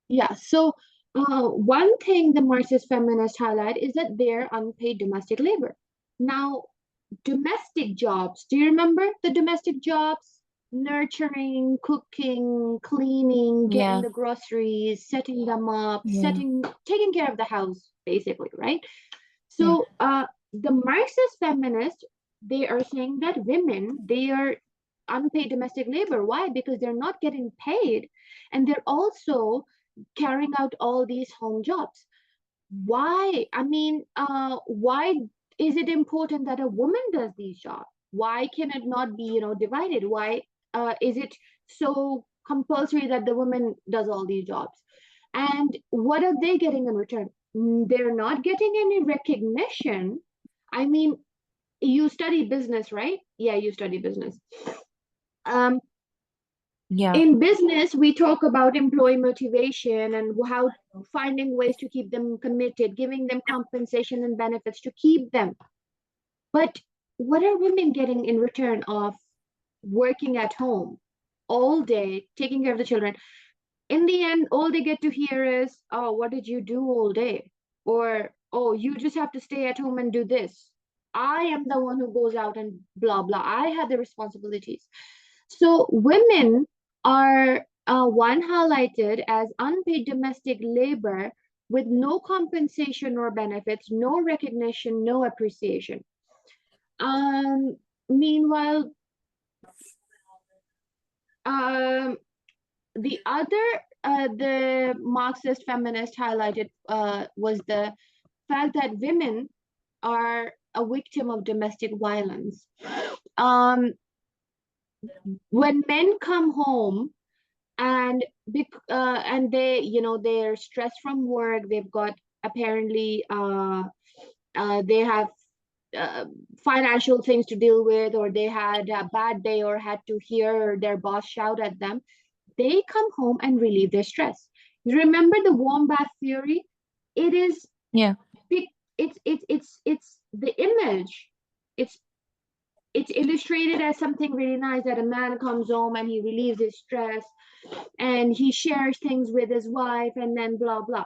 Yeah, so one thing the Marxist feminists highlight is that they're unpaid domestic labor. Now, domestic jobs, do you remember the domestic jobs? Nurturing, cooking, cleaning, getting Yeah, the groceries, setting them up, yeah, taking care of the house, basically, right? yeah, So, the Marxist feminists, they are saying that women, they are unpaid domestic labor. Why? Because they're not getting paid, and they're also carrying out all these home jobs. Why? I mean, why is it important that a woman does these jobs? Why can it not be, divided? Why is it so compulsory that the woman does all these jobs? And what are they getting in return? They're not getting any recognition. I mean, you study business, right? Yeah, you study business. Um, yeah. in business, we talk about employee motivation and how finding ways to keep them committed, giving them compensation and benefits to keep them. But what are women getting in return of working at home all day, taking care of the children? In the end, all they get to hear is, oh, what did you do all day? Or, oh, you just have to stay at home and do this. I am the one who goes out and blah, blah. I have the responsibilities. So women are one highlighted as unpaid domestic labor with no compensation or benefits, no recognition, no appreciation. Um, Meanwhile, um, the Marxist feminist highlighted was the fact that women are a victim of domestic violence. Um, when men come home and they, they're stressed from work, they've got apparently they have uh, financial things to deal with, or they had a bad day or had to hear their boss shout at them, they come home and relieve their stress. You remember the warm bath theory? It is Yeah. it's the image. It's it's illustrated as something really nice that a man comes home and he relieves his stress and he shares things with his wife and then blah blah.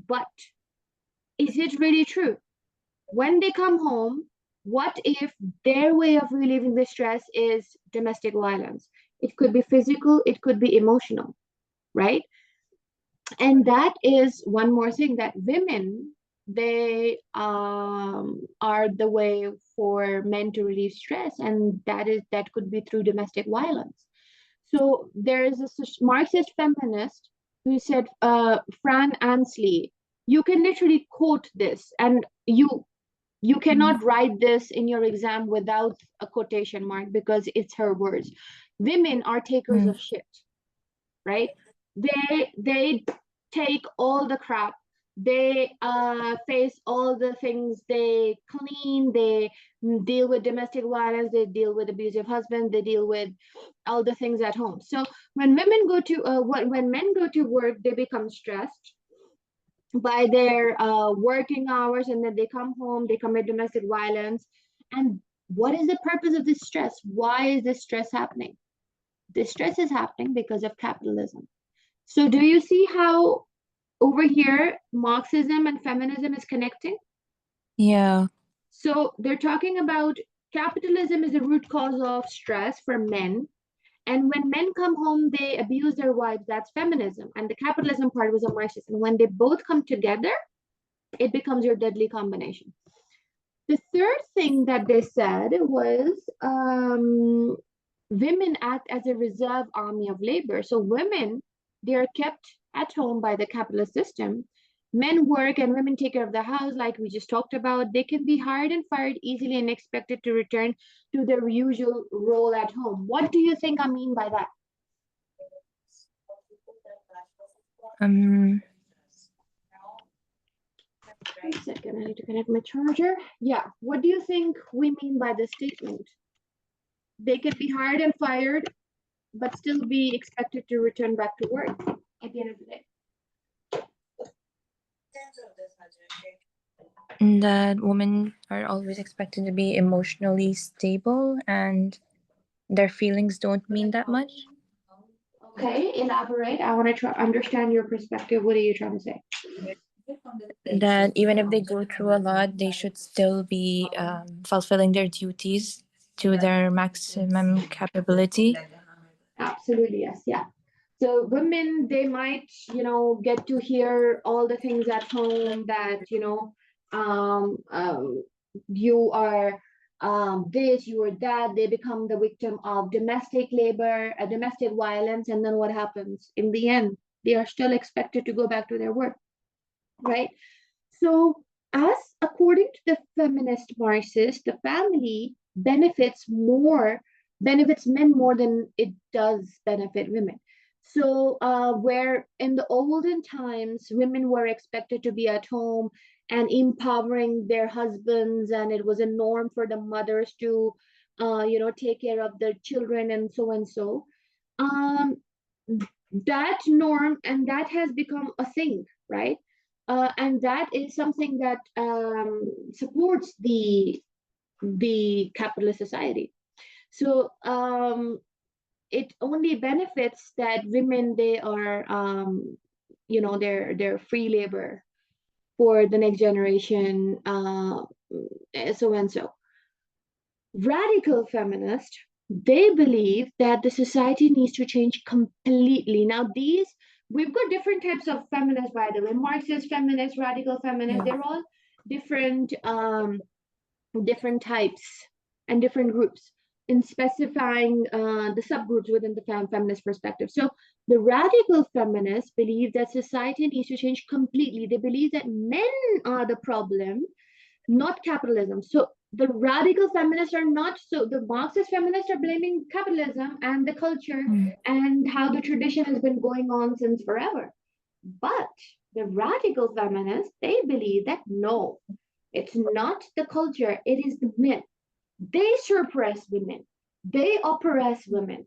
But is it really true? When they come home, what if their way of relieving the stress is domestic violence? It could be physical, it could be emotional, right? And that is one more thing, that women, they are the way for men to relieve stress, and that could be through domestic violence. So there is a Marxist feminist who said, Fran Ansley, you can literally quote this, and you Mm. cannot write this in your exam without a quotation mark because it's her words. Women are takers Mm. of shit, right? They take all the crap. They face all the things. They clean. They deal with domestic violence. They deal with abusive husbands. They deal with all the things at home. So when men go to work, they become stressed by their working hours, and then they come home, they commit domestic violence. And what is the purpose of this stress? Why is this stress happening? This stress is happening because of capitalism. So do you see how over here Marxism and feminism is connecting? Yeah. So they're talking about capitalism is the root cause of stress for men. And when men come home, they abuse their wives. That's feminism. And the capitalism part was a Marxist. And when they both come together, it becomes your deadly combination. The third thing that they said was women act as a reserve army of labor. So women, they are kept at home by the capitalist system. Men work and women take care of the house, like we just talked about. They can be hired and fired easily and expected to return to their usual role at home. What do you think I mean by that? Um. One second, I need to connect my charger. Yeah, what do you think we mean by this statement? They can be hired and fired, but still be expected to return back to work at the end of the day. That women are always expected to be emotionally stable and their feelings don't mean that much. Okay, elaborate. I want to try understand your perspective. What are you trying to say? That even if they go through a lot, they should still be fulfilling their duties to their maximum capability. Absolutely, yes, yeah. So women, they might, get to hear all the things at home that, um, um, you are this, you are that. They become the victim of domestic labor, domestic violence, and then what happens? In the end, they are still expected to go back to their work, right? So, as according to the feminist Marxists, the family benefits men more than it does benefit women. So, where in the olden times, women were expected to be at home and empowering their husbands, and it was a norm for the mothers to, take care of their children and so and so. Um, that norm and that has become a thing, right? And that is something that supports the capitalist society. So it only benefits that women, they are they're free labor for the next generation, so and so. Radical feminists, they believe that the society needs to change completely. Now, these we've got different types of feminists, by the way. Marxist feminists, radical feminists, Yeah. they're all different different types and different groups in specifying the subgroups within the feminist perspective. So the radical feminists believe that society needs to change completely. They believe that men are the problem, not capitalism. So the radical feminists are not, so the Marxist feminists are blaming capitalism and the culture Mm. and how the tradition has been going on since forever. But the radical feminists, they believe that no, it's not the culture, it is the men. They suppress women, they oppress women.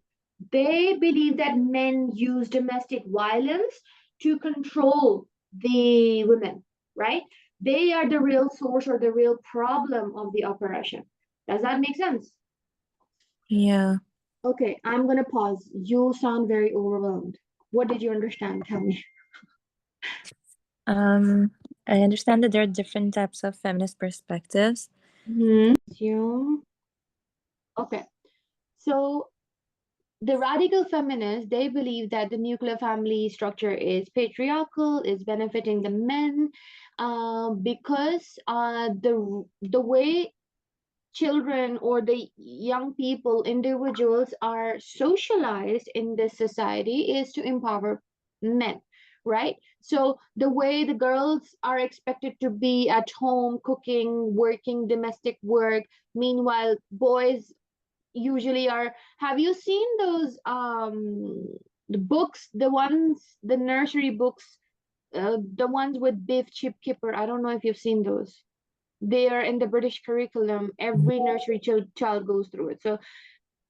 They believe that men use domestic violence to control the women, right? They are the real source or the real problem of the oppression. Does that make sense? Yeah. Okay, I'm gonna pause. You sound very overwhelmed. What did you understand? Tell me. Um, I understand that there are different types of feminist perspectives. You okay? So the radical feminists, they believe that the nuclear family structure is patriarchal, is benefiting the men, because the way children or the young people, individuals are socialized in this society is to empower men, right? So the way the girls are expected to be at home cooking, working domestic work, meanwhile boys usually are, have you seen those the books, the ones, the nursery books, the ones with beef chip kipper? I don't know if you've seen those. They are in the British curriculum. Every nursery child goes through it. So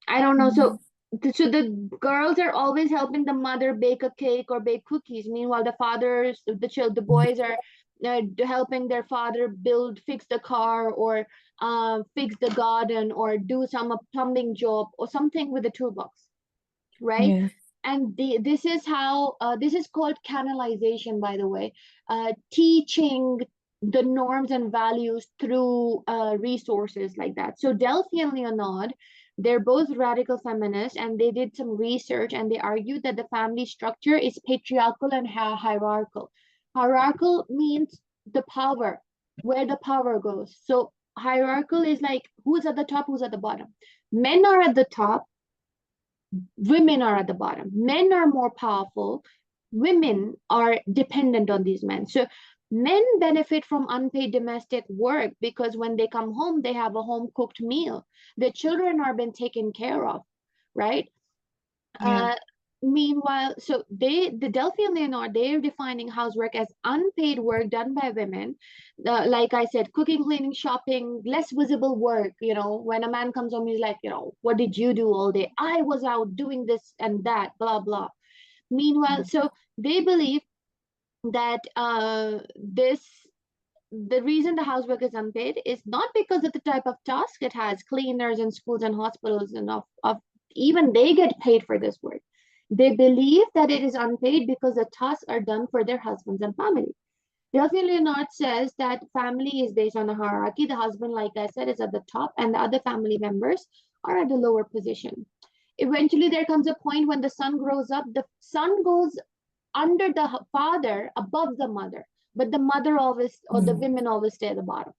I don't know. So Mm. the girls are always helping the mother bake a cake or bake cookies. Meanwhile, the fathers, the boys are helping their father fix the car, or fix the garden, or do some plumbing job or something with the toolbox, right? Yeah. And this is how this is called canalization, by the way, teaching the norms and values through resources like that. So Delphi and Leonard, they're both radical feminists, and they did some research and they argued that the family structure is patriarchal and hierarchical. Hierarchical means the power, where the power goes. So hierarchical is like who's at the top, who's at the bottom. Men are at the top, women are at the bottom. Men are more powerful. Women are dependent on these men. So men benefit from unpaid domestic work because when they come home, they have a home cooked meal. The children are being taken care of, right? Yeah. Uh, Meanwhile, so the Delphi and Leonard, they're defining housework as unpaid work done by women. Like I said, cooking, cleaning, shopping, less visible work. When a man comes home, he's like, what did you do all day? I was out doing this and that, blah, blah. Meanwhile, so they believe that the reason the housework is unpaid is not because of the type of task it has. Cleaners in schools and hospitals and of even they get paid for this work. They believe that it is unpaid because the tasks are done for their husbands and family. Delphi Leonard says that family is based on a hierarchy. The husband, like I said, is at the top, and the other family members are at the lower position. Eventually, there comes a point when the son grows up, the son goes under the father, above the mother, but the mother always, or the women always stay at the bottom,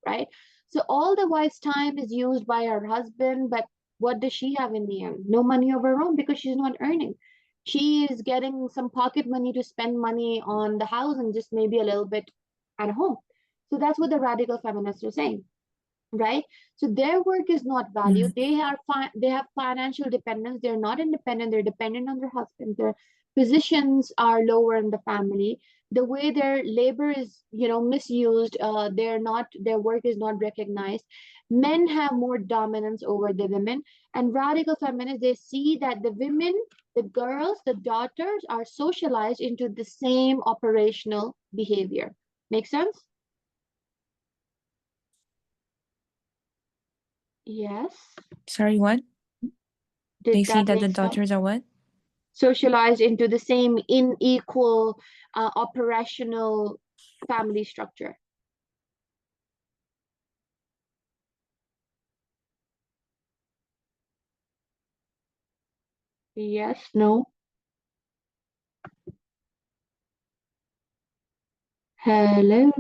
right? So all the wife's time is used by her husband, but what does she have in the end? No money of her own because she's not earning. She is getting some pocket money to spend money on the house and just maybe a little bit at home. So that's what the radical feminists are saying, right? So their work is not valued. They have financial dependence. They're not independent. They're dependent on their husband. Their positions are lower in the family. The way their labor is, misused. Their work is not recognized. Men have more dominance over the women. And radical feminists, they see that the women, the girls, the daughters are socialized into the same operational behavior. Make sense? Yes. Sorry, what? They Did see that that the make sense? daughters are what? Socialized into the same unequal operational family structure. Yes, no. Hello.